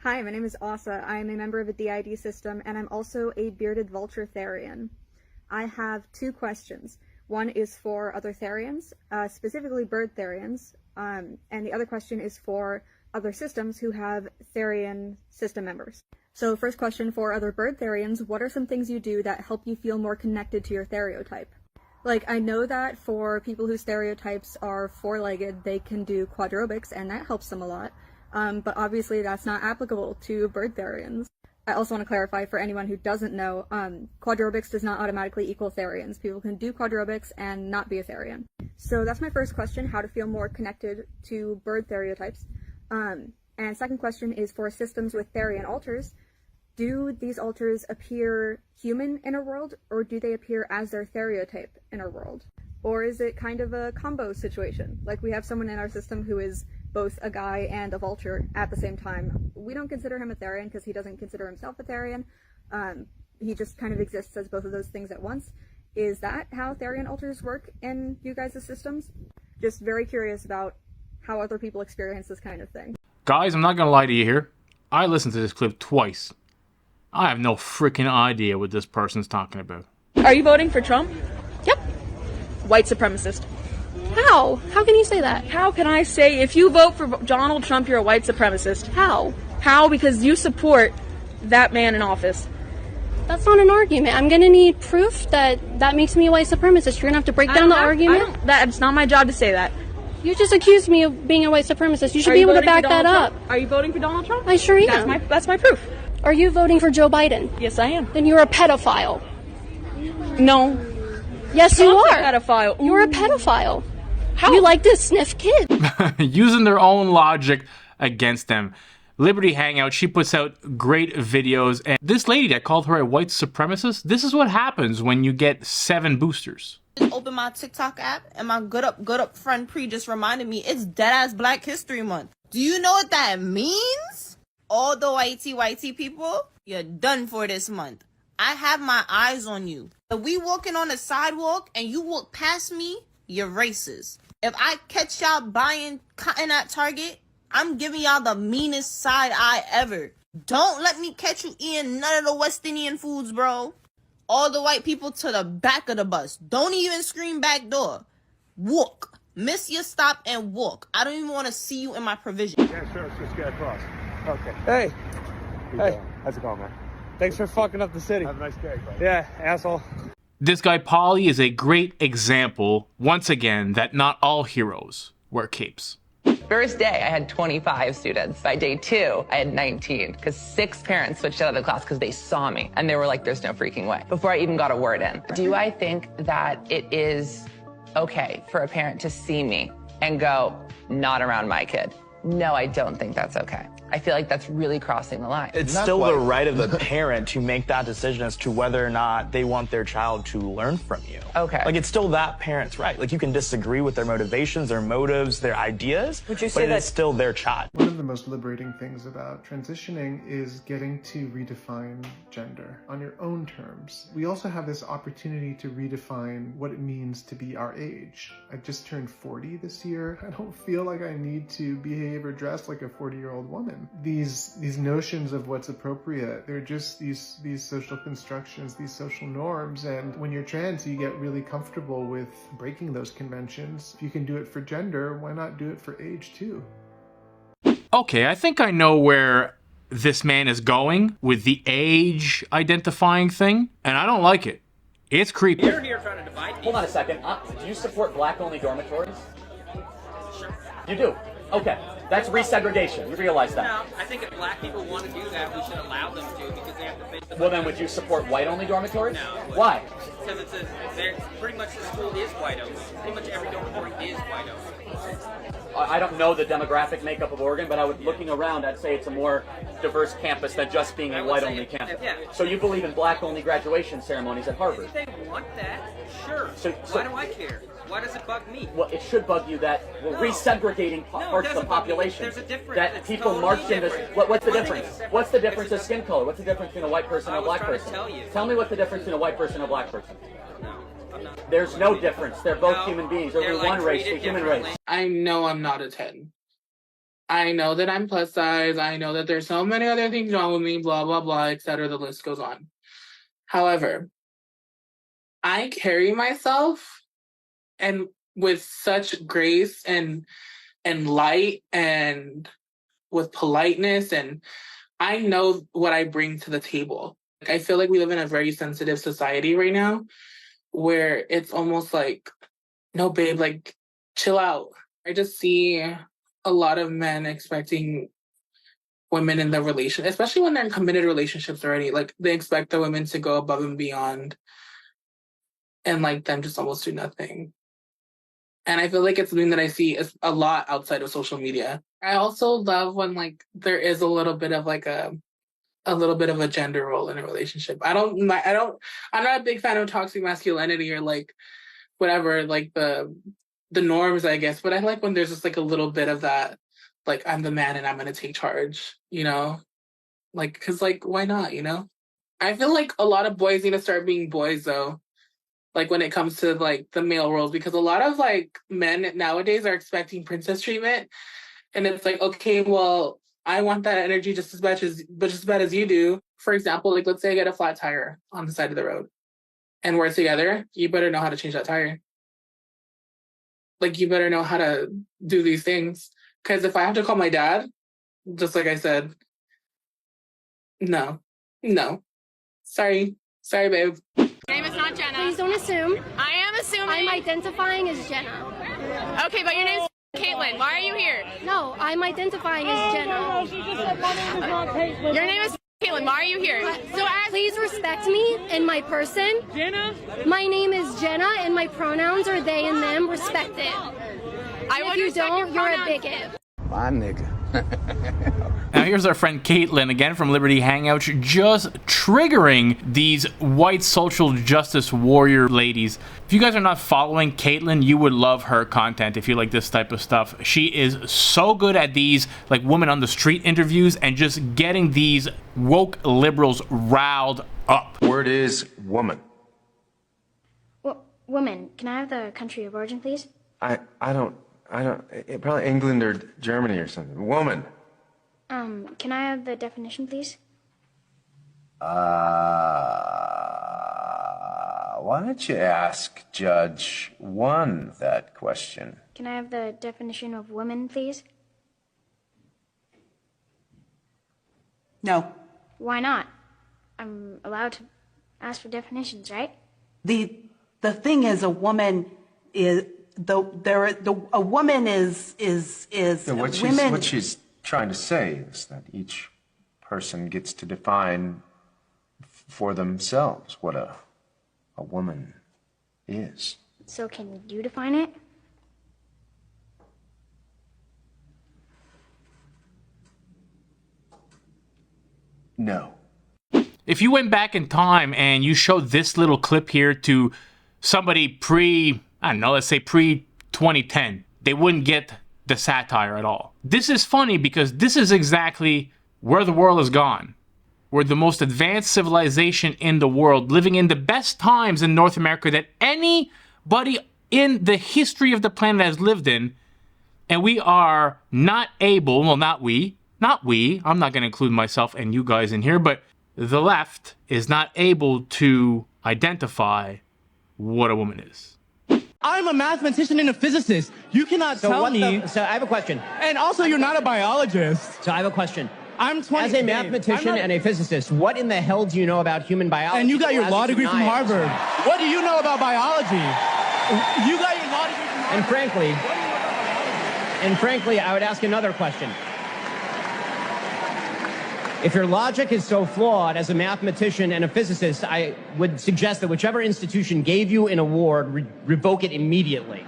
Hi, my name is Asa. I am a member of a DID system, and I'm also a bearded vulture Therian. I have two questions. One is for other Therians, specifically bird Therians, and the other question is for other systems who have Therian system members. So first question for other bird Therians, what are some things you do that help you feel more connected to your stereotype? Like, I know that for people whose stereotypes are four-legged, they can do quadrobics, and that helps them a lot. But obviously that's not applicable to bird Therians. I also want to clarify for anyone who doesn't know, quadrobics does not automatically equal Therians. People can do quadrobics and not be a Therian. So that's my first question, how to feel more connected to bird stereotypes. And second question is for systems with Therian alters. Do these alters appear human in our world, or do they appear as their stereotype in our world? Or is it kind of a combo situation? Like, we have someone in our system who is both a guy and a vulture at the same time. We don't consider him a Therian because he doesn't consider himself a Therian. He just kind of exists as both of those things at once. Is that how Therian alters work in you guys' systems? Just very curious about how other people experience this kind of thing. Guys, I'm not gonna lie to you here. I listened to this clip twice. I have no freaking idea what this person's talking about. Are you voting for Trump? Yep. White supremacist. How? How can you say that? How can I say if you vote for Donald Trump, you're a white supremacist? How? How? Because you support that man in office. That's not an argument. I'm gonna need proof that that makes me a white supremacist. You're gonna have to break down the argument. That's not my job to say that. You just accused me of being a white supremacist. You should be able to back that up. Are you voting for Donald Trump? I sure am. That's my proof. Are you voting for Joe Biden? Yes, I am. Then you're a pedophile. No. Yes, you Trump's are. a pedophile. Ooh. You're a pedophile. How? You like to sniff kids. Using their own logic against them. Liberty Hangout, she puts out great videos, and this lady that called her a white supremacist, this is what happens when you get 7 boosters. Open my TikTok app, and my good up friend Pre just reminded me it's deadass Black History Month. Do you know what that means? All the whitey people, you're done for this month. I have my eyes on you. If we walking on the sidewalk and you walk past me, you're racist. If I catch y'all buying cotton at Target, I'm giving y'all the meanest side eye ever. Don't let me catch you eating none of the West Indian foods, bro. All the white people to the back of the bus. Don't even scream back door. Walk. Miss your stop and walk. I don't even want to see you in my provision. Yeah, sure. Let's just get across. Okay. Hey. Hey. How's it going, man? Thanks for fucking up the city. Have a nice day, buddy. Yeah, asshole. This guy Polly is a great example, once again, that not all heroes wear capes. First day, I had 25 students. By day 2, I had 19, because 6 parents switched out of the class because they saw me, and they were like, there's no freaking way, before I even got a word in. Do I think that it is okay for a parent to see me and go, not around my kid? No, I don't think that's okay. I feel like that's really crossing the line. It's still the right of the parent to make that decision as to whether or not they want their child to learn from you. Okay. Like, it's still that parent's right. Like, you can disagree with their motivations, their motives, their ideas, Would you say but it's still their child. One of the most liberating things about transitioning is getting to redefine gender on your own terms. We also have this opportunity to redefine what it means to be our age. I just turned 40 this year. I don't feel like I need to behave or dress like a 40-year-old woman. These notions of what's appropriate, they're just these social constructions, these social norms, and when you're trans, you get really comfortable with breaking those conventions. If you can do it for gender, why not do it for age too? Okay, I think I know where this man is going with the age identifying thing, and I don't like it. It's creepy. You're here trying to divide people. Hold on a second. Do you support black-only dormitories? Sure. You do? Okay. That's resegregation. You realize that? No, I think if black people want to do that, we should allow them to because they have to face the... Well, then would you support white-only dormitories? No. Why? Because pretty much the school is white only. Pretty much every dormitory is white only. I don't know the demographic makeup of Oregon, but looking around, I'd say it's a more diverse campus than just being a white-only campus. Yeah. So you believe in black-only graduation ceremonies at Harvard? If they want that, sure. So why do I care? Why does it bug me? Well, it should bug you that we're resegregating parts of the population. There's a difference. That people march in this. What's the difference? What's the difference of skin color? What's the difference between a white person and a black person? Tell me what the difference between a white person and a black person. No, I'm not. There's no difference. They're both human beings. They're one race, the human race. I know I'm not a 10. I know that I'm plus size. I know that there's so many other things wrong with me, blah, blah, blah, etc. The list goes on. However, I carry myself and with such grace and light and with politeness, and I know what I bring to the table. Like, I feel like we live in a very sensitive society right now where it's almost like, no, babe, like, chill out. I just see a lot of men expecting women in the relation, especially when they're in committed relationships already, like, they expect the women to go above and beyond and, like, them just almost do nothing. And I feel like it's something that I see a lot outside of social media. I also love when, like, there is a little bit of, like, a little bit of a gender role in a relationship. I'm not a big fan of toxic masculinity or, like, whatever, like, the norms, I guess. But I like when there's just, like, a little bit of that, like, I'm the man and I'm going to take charge, you know? Like, because, like, why not, you know? I feel like a lot of boys need to start being boys, though. Like, when it comes to, like, the male roles, because a lot of, like, men nowadays are expecting princess treatment, and it's like, okay, well, I want that energy just as bad as you do. For example, like, let's say I get a flat tire on the side of the road, and we're together, you better know how to change that tire. Like, you better know how to do these things, because if I have to call my dad, just like I said, no, sorry, babe. Your name is not Jenna. Please don't assume. I am assuming. I'm identifying as Jenna. Okay, but your name's Caitlin. Why are you here? No, I'm identifying as Jenna. Your name is Caitlin. Why are you here? Please respect me and my person. Jenna? My name is Jenna and my pronouns are they and them. Respect it. If you don't, you're a bigot. My nigga. Now here's our friend Caitlin again from Liberty Hangouts, just triggering these white social justice warrior ladies. If you guys are not following Caitlin, you would love her content if you like this type of stuff. She is so good at these, like, women on the street interviews and just getting these woke liberals riled up. Word is woman. Woman, can I have the country of origin, please? I don't, probably England or Germany or something. Woman. Can I have the definition, please? Why don't you ask Judge 1 that question? Can I have the definition of woman, please? No. Why not? I'm allowed to ask for definitions, right? The thing is, a woman is a woman is So what she's trying to say is that each person gets to define for themselves what a woman is. So can you define it? No. If you went back in time and you showed this little clip here to somebody let's say pre-2010, they wouldn't get the satire at all. This is funny because this is exactly where the world has gone. We're the most advanced civilization in the world, living in the best times in North America that anybody in the history of the planet has lived in, and we are not able, well, not we, I'm not going to include myself and you guys in here, but the left is not able to identify what a woman is. I'm a mathematician and a physicist. You cannot tell me. So I have a question. And also, you're not a biologist. So I have a question. I'm 20. As a mathematician and a physicist, what in the hell do you know about human biology? And you got your law degree from Harvard. What do you know about biology? You got your law degree from Harvard. And frankly, I would ask another question. If your logic is so flawed as a mathematician and a physicist, I would suggest that whichever institution gave you an award, revoke it immediately.